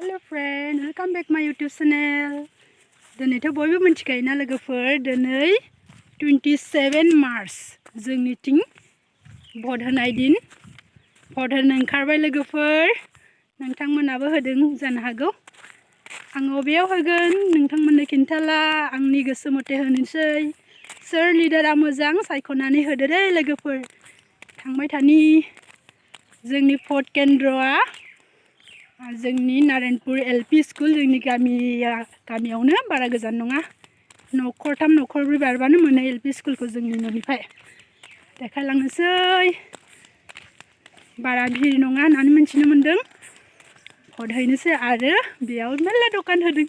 Hello friend, welcome back my YouTube channel. दिनैथ' बयबो मिथिखायोना लोगोफोर दिनै 27 मार्च जोंनिथिं भट होनाय दिन भट होनो ओंखारबाय लोगोफोर नोंथांमोनाबो होदों जानो हागौ आं अबेयाव होगोन नोंथांमोननो खिन्थाला आंनि गोसो मथे होनोसै सोर लिडारा मोजां सायख'नानै होदो दे लोगोफोर थांबाय थानि जोंनि भट केन्द्रआ जोंनि नारायणपुर एलपि स्कुल जोंनि गामियावनो बारा गोजान नङा न'खरथाम न'खरब्रै बारबानो मोनो एलपि स्कुलखौ जोंनि न'निफ्राय देखायलांनोसै बारा भिर नङा होननानै मिथिनो मोन्दों भट हैनोसै आरो बेयाव मेरला दखान होदों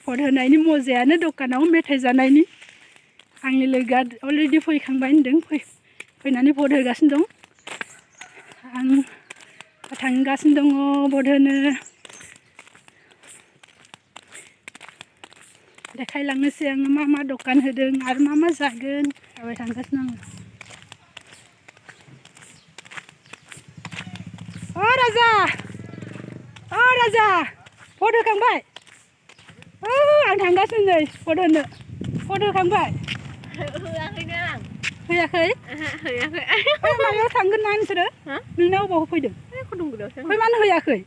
भट होनायनि मजायानो दखानाव मेथाइ जानायनि आंनि लोगोआ अलरेडि फैखांबाय होनदों फैनानै भट होगासिनो दं आं थांगासिनो दङ भट होनो देखायलांनोसै आङो मा दखान होदों आरो मा जागोन थाबाय थांगासिनो आङो राजा भट होखांबाय आं थांगासिनो नै भट होनो भट होखांबाय होयाखै मायाव थांगोन ना नोंसोरो नोंना अबाव फैदों फै मानो होयाखै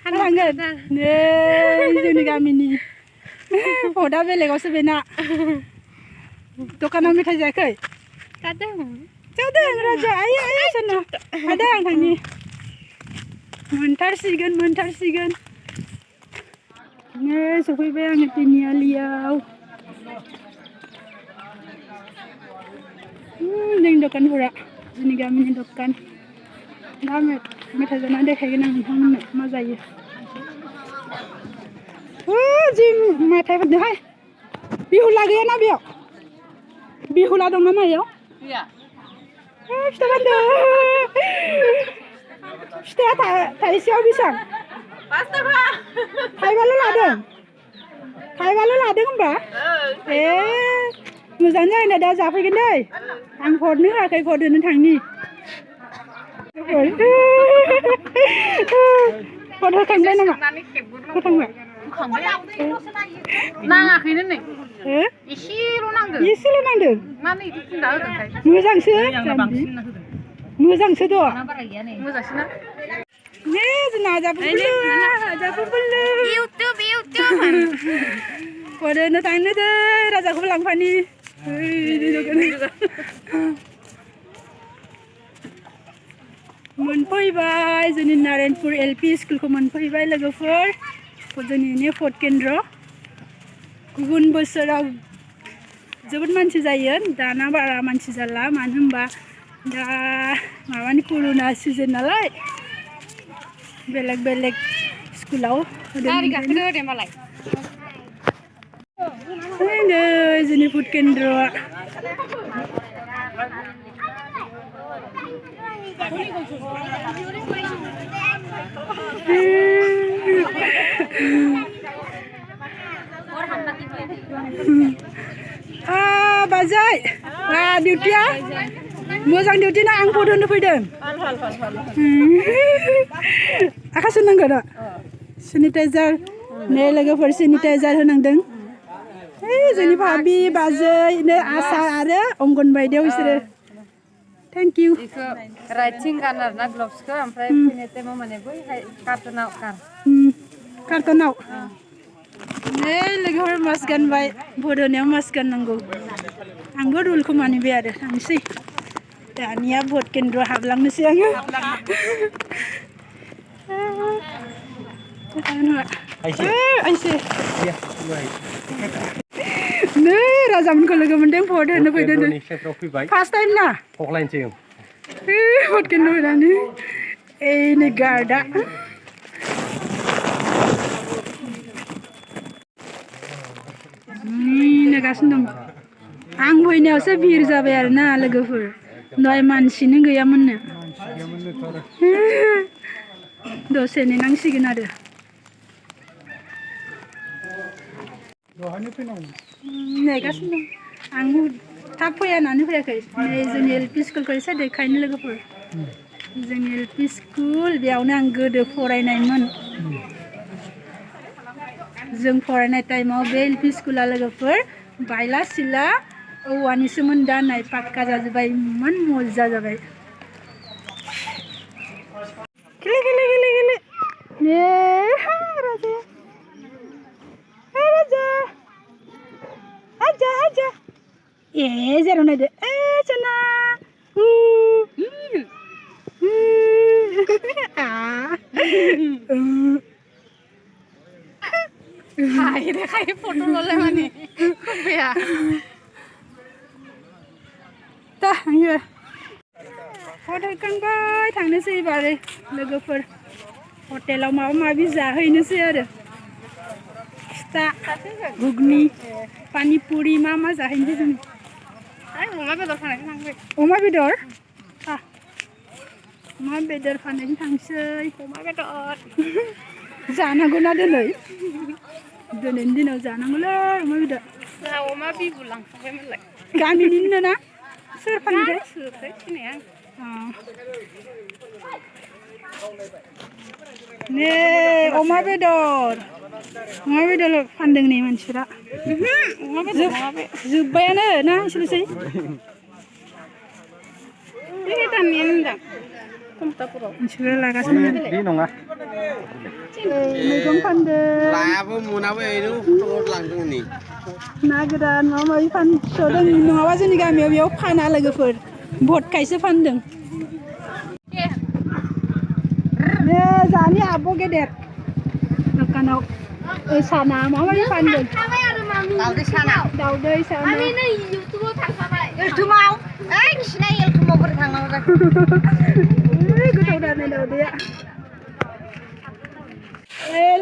थांगोन नै जोंनि गामिनि भटआ बेलेगावसो बेना दखानाव मेथाइ जायाखै जादों राजा आयै सोरना आदा आं थांनि मोनथारसिगोन नै सफैबाय आङो तिनिआलियाव जोंनि दखानफोरा जोंनि गामिनि दखान दा मेथाइ जानानै देखायगोन आं नोंथांमोननो मा जायो जि मेथाइफोरदोंहाय बिहुला गैयाना बेयाव बिहुला दं नामा बेयाव फिथा बान्दो फिथाया थाइसेयाव बेसेबां 5 थाखा थाइबाल' लादों होनबा ए मोजां जायो दा जाफैगोन दै आं भटनो होआखै भट होनो थांनि भट होखांबाय नामा होखांबाय नाङाखैनो नै एसेल' नांदों मोजांसो मोजांसो द' मोजांसोना ने जोंना जाफुरबोलो इउटुब भट होनो थांनो दै राजाखौबो लांफानि मोनफैबाय जोंनि नारायणपुर एलपि स्कुलखौ मोनफैबाय लोगोफोर जोंनि भट केन्द्र गुबुन बोसोराव जोबोद मानसि जायो दाना बारा मानसि जाला मानो होनबा दा माबानि कर'ना सिजन नालाय बेलेग स्कुलाव नै जोंनि भट केन्द्रआ बाजै डिउटिया मोजां डिउटि ना आं भट होनो फैदों आखा सुनांगौ दा सेनिटाइजार नै लोगोफोर सेनिटाइजार होनांदों जोंनि भाबि बाजै नै आसा आरो अंगनबादियाव बिसोरो थेंक इउ राइथिं गान आरोना ग्लभसखौ ओमफ्राय फैनाय टाइमाव माने बैहाय कार्टनाव नै लोगोफोर मास्क गानबाय भट होनायाव मास्क गाननांगौ आंबो रुलखौ मानिबाय आरो थांनोसै दानिया भट केन्द्र हाबलांनोसै आङो नै राजामोनखौ लोगो मोनदों भट होनो फैदों फार्स्ट टाइम ना भट केन्द्र फैनानै नै गार्डआ नेगासिनो दं आं फैनायावसो भिर जाबाय आरोना लोगोफोर दहाय मानसिनो गैयामोननो दसे नेनांसिगोन आरो नेगासिनो दं आं थाब फैया होननानै फैयाखै नै जोंनि एलपि स्कुलखौ एसे देखायनो लोगोफोर जोंनि LP स्कुल बेयावनो आं गोदो फरायनायमोन जों फरायनाय टाइमाव बे LP स्कुला लोगोफोर बायला सिला औवानिसोमोन दा नाय पाक्का जाजोब्बाय इमान मजा जाबाय गेले गेले गेले गेले ने राजा राजा आजा आजा ए जेराव नायदो ए सना हाय दे खाय फट' लले माने खुबिया दा आङो फट' खांबाय थांनोसै एबारै लोगोफोर हटेलाव माबा माबि जाहैनोसै आरो फिथा घुगनि पानिपुरि मा मा जाहैनोसै जों अमा बेदर फाननायनि थांबाय अमा बेदर अमा बेदर फाननायनि थांसै अमा बेदर जानांगौना दिनैनि दिनाव जानांगौलै अमा बेदर जोंहा अमा बिबु लांखांबायमोनलाय गामिनिनो ना सोर फानदों सोरथाय सिनाया ने अमा बेदर फानदों नै मानसिफोरा अमा बेदर जोब्बायानो ना इसोरसै बे दाननिया होनदां कम्पिउटारफोराव मानसिफोरा लागासिनो बे नङा मैगं फानदों लायाबो मोनाबो ओरैनो फट' लांदों नै ना गोरान माबा माबि फानस'दों नङाबा जोंनि गामियाव बेयाव फाना लोगोफोर भटखायसो फानदों ने जानि आब' गेदेर दखानाव साना माबा माबि फानदों दाउदै साना दाउदै साना नै इउटुबाव थांखाबाय इउटुबाव ओइ खिनाय इउटुबाव बोरै थांनांगौ जाखो गोथाव दानो दाउदैया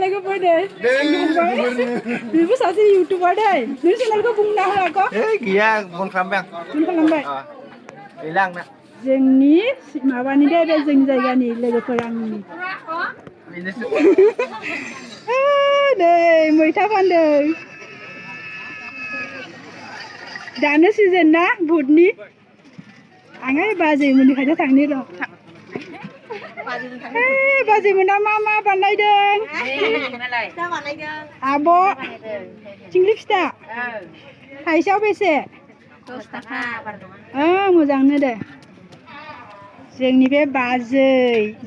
लोगोफोर दे बेबो सासे इउटुबार दै नों चेनेलखौ बुंना हो आक' गैया फन खालामबाय आं फन खालामबाय गैला आंना जोंनि माबानि दे बे जोंनि जायगानि लोगोफोर आंनि नै मैथा फानदों दानो सिजोन ना बुटनि आङो बाजैमोननि खाथियाव थांनि र' बाजैमोना मा मा बानायदों आब' थिंख्लि फिथा थाइसेयाव बेसे 10 थाखा मोजांनो दे जोंनि बे बाजै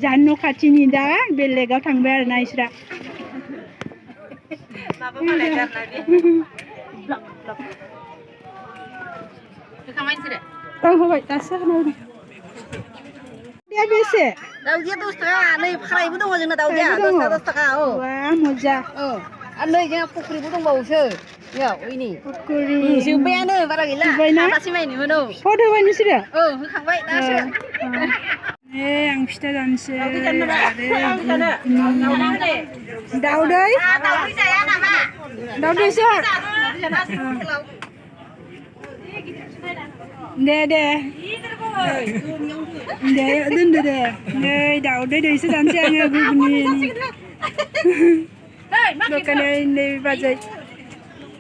जान न' खाथिनि दा बेलेगाव थांबाय आरो ना इसोरा होबाय दासो होनांगौ बेसे दाउदैया 10 थाखा नै फ्रायबो दङ जोंना दाउदैया 10 थाखा औ वाह मजा आरो नै जोंहा फुख्रिबो दंबावोसो याव ओइनि फुख्रि जोब्बायानो बारा गैला हाजासे माइनिमोन औ फट' होबाय नोंसोरो होखांबाय दासो आं फिथा जानोसै दाउदै जाया नामा दाउदैसो दे दोनदो दे नै दाउदै दैसो जानोसै आङो गुगुनि दखान नै बाजै